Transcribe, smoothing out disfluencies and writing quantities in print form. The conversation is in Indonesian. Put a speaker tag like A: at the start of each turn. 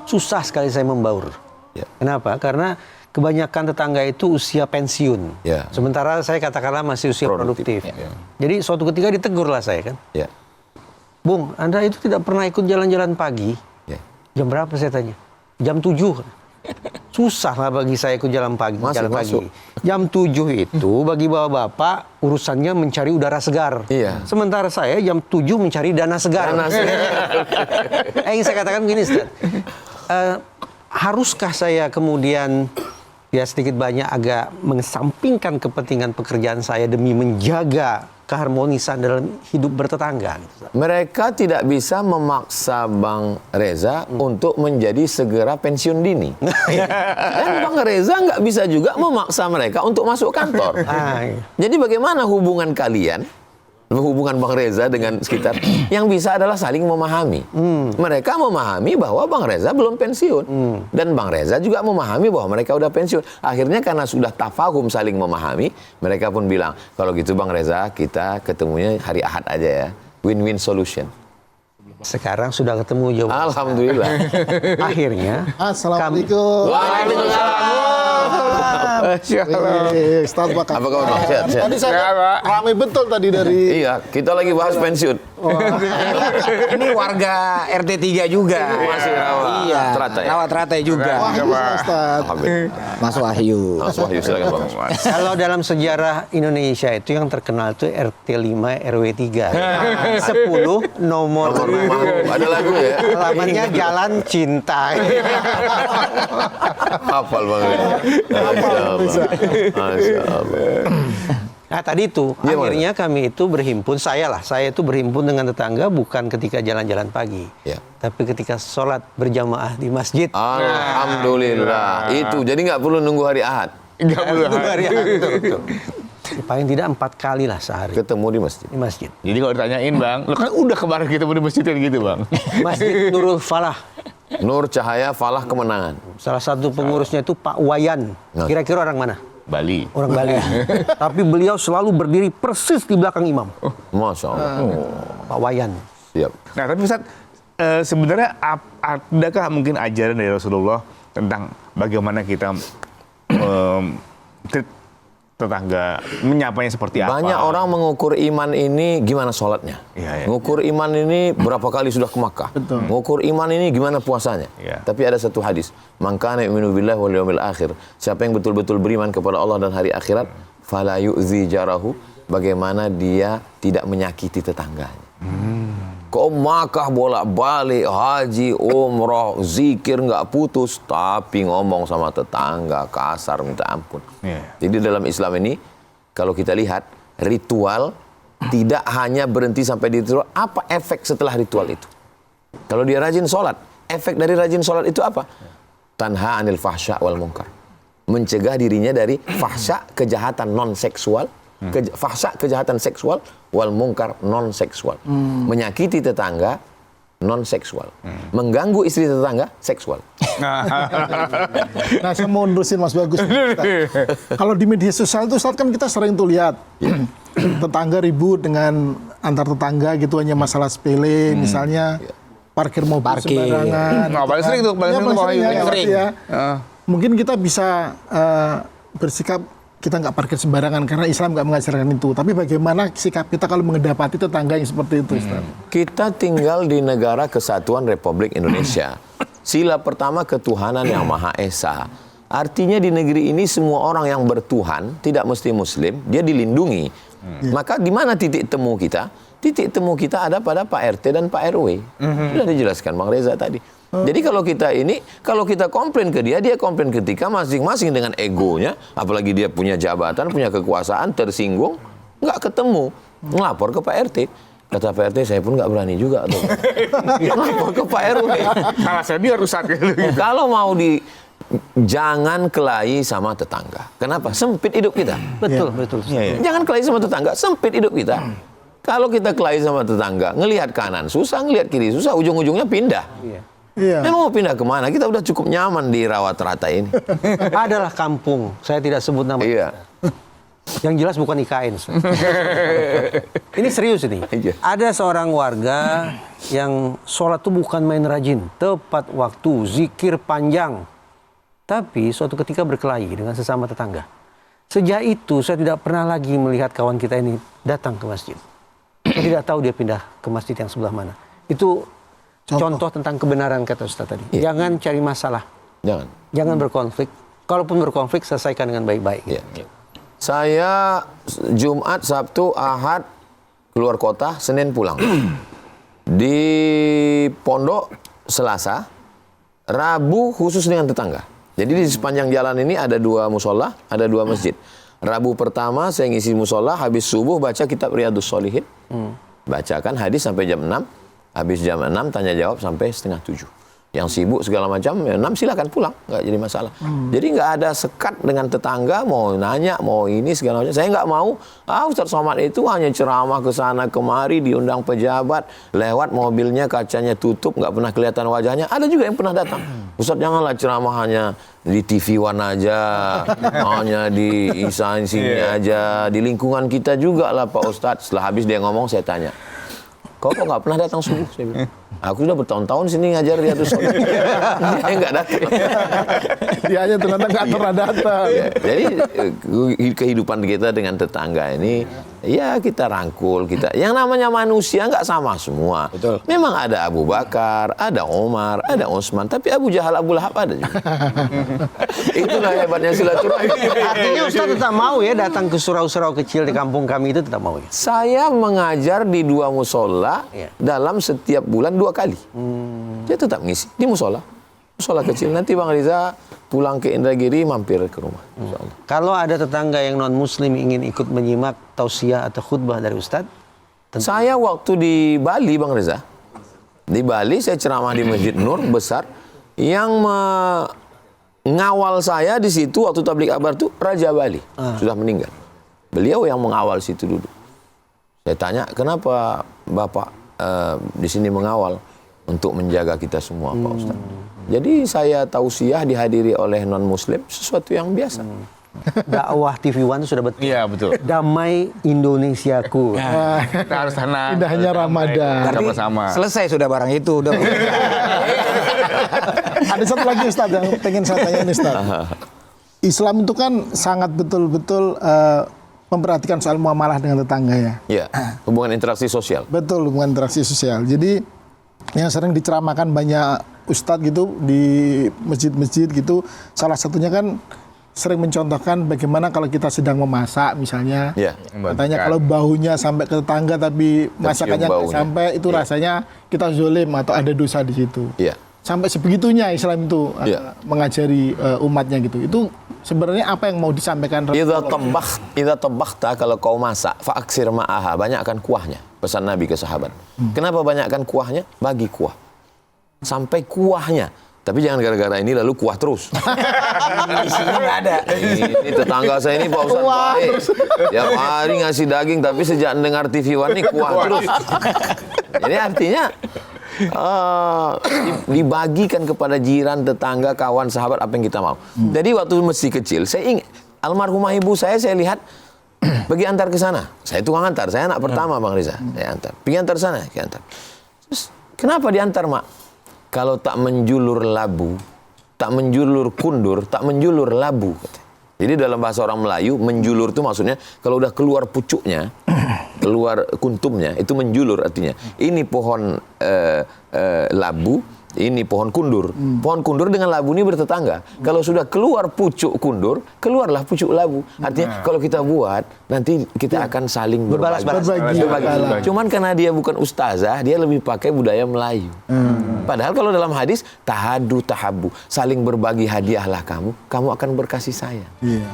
A: susah sekali saya membaur.
B: Ya.
A: Kenapa? Karena kebanyakan tetangga itu usia pensiun.
B: Ya.
A: Sementara saya katakanlah masih usia produktif.
B: Ya.
A: Jadi suatu ketika ditegurlah saya kan.
B: Ya.
A: Bung, Anda itu tidak pernah ikut jalan-jalan pagi.
B: Ya.
A: Jam berapa saya tanya? Jam 7. Susah lah bagi saya ikut jalan pagi. Jam 7 itu bagi bapak-bapak urusannya mencari udara segar.
B: Iya.
A: Sementara saya jam 7 mencari dana segar. Yang saya katakan begini, Ustaz. Haruskah saya kemudian ya sedikit banyak agak mengesampingkan kepentingan pekerjaan saya demi menjaga keharmonisan dalam hidup bertetangga?
B: Mereka tidak bisa memaksa Bang Reza untuk menjadi segera pensiun dini. Dan Bang Reza nggak bisa juga memaksa mereka untuk masuk kantor. Jadi bagaimana hubungan kalian, hubungan Bang Reza dengan sekitar, yang bisa adalah saling memahami. Mereka memahami bahwa Bang Reza belum pensiun. Dan Bang Reza juga memahami bahwa mereka udah pensiun. Akhirnya karena sudah tafahum saling memahami, mereka pun bilang, kalau gitu Bang Reza, kita ketemunya hari Ahad aja ya. Win-win solution.
A: Sekarang sudah ketemu jawaban.
B: Alhamdulillah.
A: Akhirnya.
C: Assalamualaikum.
B: Waalaikumsalam.
C: Ustaz, apa kabar?
B: Sehat, sehat.
C: Tadi saya ramai betul tadi dari...
B: Iya, kita lagi bahas pensiun.
D: Ini warga RT 3 juga.
B: Masih rawat.
D: Iya.
B: Teratai.
D: Rawat teratai juga.
C: Wahyu, Ustaz.
D: Mas Wahyu.
B: Mas Wahyu, silakan Bang.
A: Kalau dalam sejarah Indonesia itu yang terkenal itu RT 5 RW 3. 10 nomor
B: Ada lagu ya?
A: alamatnya Jalan Cinta.
B: Hafal banget. Masya Allah. Masya Allah.
A: Nah tadi itu
B: Iya,
A: akhirnya kami itu berhimpun, saya itu berhimpun dengan tetangga bukan ketika jalan-jalan pagi,
B: Ya.
A: tapi ketika sholat berjamaah di masjid.
B: Alhamdulillah. Itu jadi nggak perlu nunggu hari Ahad.
D: Enggak perlu.
A: Betul. Paling tidak 4 kali lah sehari
B: Ketemu di masjid.
A: di masjid.
E: Jadi kalau ditanyain Bang, lo kan udah kemarin ketemu di masjid kan gitu Bang.
A: Masjid Nurul Falah.
B: Nur Cahaya Falah Kemenangan.
A: Salah satu pengurusnya itu Pak Wayan. Kira-kira orang mana?
E: Bali.
A: Orang Bali. Tapi beliau selalu berdiri persis di belakang imam.
B: Masya Allah.
A: Pak Wayan.
B: Siap.
E: Nah tapi Ustaz, sebenarnya adakah mungkin ajaran dari Rasulullah tentang bagaimana kita treat tetangga, menyapanya seperti apa?
B: Banyak orang mengukur iman ini gimana sholatnya.
E: Iya, iya.
B: Mengukur iman ini berapa kali sudah ke Makkah. Mengukur iman ini gimana puasanya.
E: Iya.
B: Tapi ada satu hadis. Man kana yu'minu billahi wal yawmil akhir. Siapa yang betul-betul beriman kepada Allah dan hari akhirat, fala yu'zi jarahu. Bagaimana dia tidak menyakiti tetangganya. Kau Makkah bolak-balik, haji, umroh, zikir nggak putus, tapi ngomong sama tetangga kasar minta ampun.
E: Iya.
B: Jadi dalam Islam ini, kalau kita lihat ritual tidak hanya berhenti sampai di ritual. Apa efek setelah ritual itu? Kalau dia rajin sholat, efek dari rajin sholat itu apa? Tanha anil fahsya wal munkar. Mencegah dirinya dari fahsya, kejahatan non seksual, fahsya kejahatan seksual, wal munkar non seksual. Menyakiti tetangga non seksual. Mengganggu istri tetangga seksual.
C: Nah, saya mau nerusin Mas Bagus. Kalau di media sosial itu Ustaz, kan kita sering tuh lihat tetangga ribut dengan antar tetangga gitu, hanya masalah sepele, misalnya parkir mobil sembarangan.
E: Nah, paling sering tuh, paling sering.
C: Ya. Mungkin kita bisa bersikap kita nggak parkir sembarangan karena Islam nggak mengajarkan itu. Tapi bagaimana sikap kita kalau mendapati tetangga yang seperti itu, Ustaz?
B: Kita tinggal di negara kesatuan Republik Indonesia. Sila pertama ketuhanan yang Maha Esa. Artinya di negeri ini semua orang yang bertuhan, tidak mesti Muslim, dia dilindungi. Maka di mana titik temu kita? Titik temu kita ada pada Pak RT dan Pak RW. Sudah dijelaskan Bang Reza tadi. Jadi kalau kita komplain ke dia komplain ketika masing-masing dengan egonya, apalagi dia punya jabatan, punya kekuasaan, tersinggung, nggak ketemu, ngelapor ke Pak RT. Kata Pak RT, saya pun nggak berani juga tuh. Ngelapor ke Pak RW.
E: Salah saya dia rusak gitu.
B: Kalau mau jangan kelahi sama tetangga. Kenapa? Sempit hidup kita.
A: Betul, betul.
B: Jangan kelahi sama tetangga, sempit hidup kita. Kalau kita kelahi sama tetangga, ngelihat kanan susah, ngelihat kiri susah, ujung-ujungnya pindah.
C: Iya.
B: Memang mau pindah kemana? Kita udah cukup nyaman di Rawat Teratai ini.
A: Adalah kampung, saya tidak sebut nama.
B: Iya.
A: Yang jelas bukan IKN. Ustaz. Ini serius ini.
B: Iya.
A: Ada seorang warga yang sholat itu bukan main rajin, tepat waktu, zikir panjang. Tapi suatu ketika berkelahi dengan sesama tetangga. Sejak itu saya tidak pernah lagi melihat kawan kita ini datang ke masjid. Saya tidak tahu dia pindah ke masjid yang sebelah mana. Itu contoh tentang kebenaran kata Ustaz tadi.
B: Iya.
A: Jangan cari masalah. Jangan berkonflik. Kalaupun berkonflik, selesaikan dengan baik-baik.
B: Iya. Saya Jumat, Sabtu, Ahad keluar kota, Senin pulang. Di pondok Selasa, Rabu khusus dengan tetangga. Jadi di sepanjang jalan ini ada 2 musola, ada 2 masjid. Rabu pertama saya ngisi musola, habis subuh baca kitab Riyadhus Shalihin. Bacakan hadis sampai jam 6. Habis jam 6 tanya jawab sampai setengah 7. Yang sibuk segala macam, ya 6 silakan pulang, nggak jadi masalah. Jadi nggak ada sekat dengan tetangga, mau nanya, mau ini segala macam. Saya nggak mau, Ustaz Somad itu hanya ceramah ke sana kemari, diundang pejabat, lewat mobilnya kacanya tutup, nggak pernah kelihatan wajahnya. Ada juga yang pernah datang. Ustaz janganlah ceramah hanya di TV One aja, hanya di instansi sini aja, di lingkungan kita juga lah Pak Ustaz. Setelah habis dia ngomong, saya tanya, kok nggak pernah datang subuh? Saya bilang, aku sudah bertahun-tahun sini ngajar Riyadhus Shalihin. Dia nggak datang.
C: Dia aja ternyata nggak pernah datang.
B: Jadi kehidupan kita dengan tetangga ini, ya kita rangkul, kita. Yang namanya manusia nggak sama semua.
D: Betul.
B: Memang ada Abu Bakar, ada Umar, ada Utsman, tapi Abu Jahal, Abu Lahab ada juga. Itulah hebatnya silaturahmi.
A: Artinya Ustaz tetap mau ya datang ke surau-surau kecil di kampung kami itu tetap mau ya?
B: Saya mengajar di 2 musola dalam setiap bulan 2 kali. Saya tetap ngisi di musola kecil. Nanti Bang Riza pulang ke Indragiri mampir ke rumah. Insyaallah.
A: Kalau ada tetangga yang non-muslim ingin ikut menyimak tausiah atau khutbah dari Ustaz,
B: Saya waktu di Bali, Bang Reza, di Bali saya ceramah di Masjid Nur besar, yang mengawal saya di situ waktu tabligh akbar itu Raja Bali, sudah meninggal. Beliau yang mengawal situ duduk. Saya tanya, kenapa Bapak di sini mengawal? Untuk menjaga kita semua, Pak Ustaz. Jadi saya tausiah dihadiri oleh non-muslim sesuatu yang biasa.
A: dakwah TV One itu sudah betul.
E: Iya, betul.
A: Damai Indonesiaku.
E: Kita harus sana.
C: Indahnya Ramadan.
E: Kita bersama.
D: Selesai sudah barang itu. Udah.
C: Ada satu lagi Ustaz yang pengen saya tanya nih Ustaz. Islam itu kan sangat betul-betul memperhatikan soal muamalah dengan tetangga ya.
B: Ya, hubungan interaksi sosial.
C: Betul, hubungan interaksi sosial. Jadi yang sering diceramakan banyak ustadz gitu di masjid-masjid gitu, salah satunya kan sering mencontohkan bagaimana kalau kita sedang memasak misalnya,
B: Ya.
C: katanya kalau baunya sampai ke tetangga tapi masakannya nggak
B: baunya.
C: sampai, itu
B: Ya.
C: rasanya kita zolim atau ada dosa di situ.
B: Ya.
C: Sampai sebegitunya Islam itu
B: Ya.
C: mengajari umatnya gitu. Itu sebenarnya apa yang mau disampaikan
B: Idza tabakhta, kalau kau masak, fa'aksir ma'aha, banyakkan kuahnya. Pesan Nabi ke sahabat. Kenapa banyakkan kuahnya? Bagi kuah. Sampai kuahnya. Tapi jangan gara-gara ini lalu kuah terus.
D: Isinya nggak ada.
B: Ini tetangga saya ini Pak Ustaz baik. Tiap hari ngasih daging, tapi sejak dengar TV One ini kuah terus. Jadi artinya dibagikan kepada jiran, tetangga, kawan, sahabat apa yang kita mau. Jadi waktu masih kecil, saya ingat almarhumah ibu saya lihat pergi antar ke sana. Saya tukang antar, saya anak pertama Bang Riza. Saya antar. Pergi antar sana, saya antar. Terus kenapa diantar, Mak? Kalau tak menjulur labu, tak menjulur kundur, tak menjulur labu. Jadi dalam bahasa orang Melayu, menjulur itu maksudnya kalau udah keluar pucuknya, keluar kuntumnya, itu menjulur artinya. Ini pohon labu, ini pohon kundur. Pohon kundur dengan labu ini bertetangga. Kalau sudah keluar pucuk kundur, keluarlah pucuk labu. Artinya kalau kita buat, nanti kita akan saling berbagi.
C: Berbagi.
B: Cuman karena dia bukan ustazah, dia lebih pakai budaya Melayu. Padahal kalau dalam hadis, tahadu tahabu, saling berbagi hadiahlah kamu akan berkasih sayang.
C: Iya.